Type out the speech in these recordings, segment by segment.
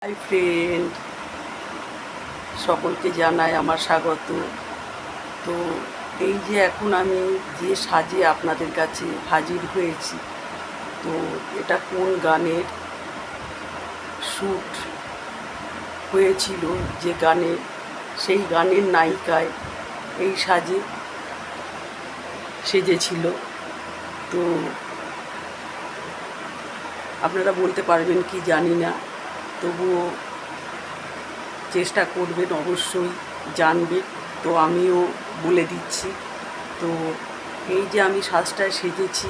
Hi friend, সকলকে জানাই আমার স্বাগত। তো এই যে এখন আমি যে সাজে আপনাদের কাছে হাজির হয়েছি, তো এটা কোন গানের শ্যুট হয়েছিল, যে গানে সেই গানের নায়িকায় এই সাজে সেজেছিল। তো আপনারা বলতে পারবেন কি জানি না, তবুও চেষ্টা করবেন, অবশ্যই জানবেন। তো আমিও বলে দিচ্ছি। তো এই যে আমি সাজটায় সেজেছি,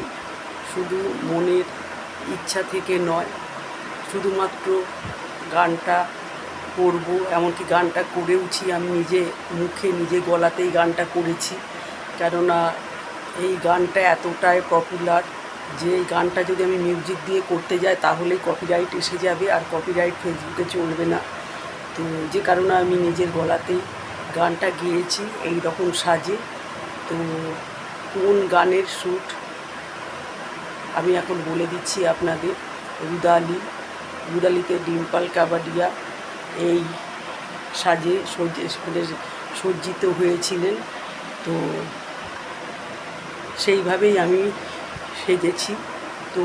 শুধু মনের ইচ্ছা থেকে নয়, শুধুমাত্র গানটা করব, এমনকি গানটা করেওছি আমি নিজে মুখে, নিজে গলাতেই গানটা করেছি। কেননা এই গানটা এতটাই পপুলার যে এই গানটা যদি আমি মিউজিক দিয়ে করতে যাই তাহলেই কপিরাইট এসে যাবে, আর কপিরাইট ফেসবুকে চলবে না। তো যে কারণে আমি নিজের গলাতেই গানটা গেয়েছি এই রকম সাজে। তো কোন গানের শ্যুট আমি এখন বলে দিচ্ছি আপনাদের। রুদালিতে ডিম্পল কাবাডিয়া এই সাজে সজ্জিত হয়েছিলেন। তো সেইভাবেই আমি সেজেছি। তো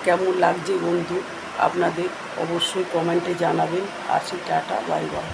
কেমন লাগছে বন্ধু আপনাদের অবশ্যই কমেন্টে জানাবেন। আসি, টাটা, বাই বাই।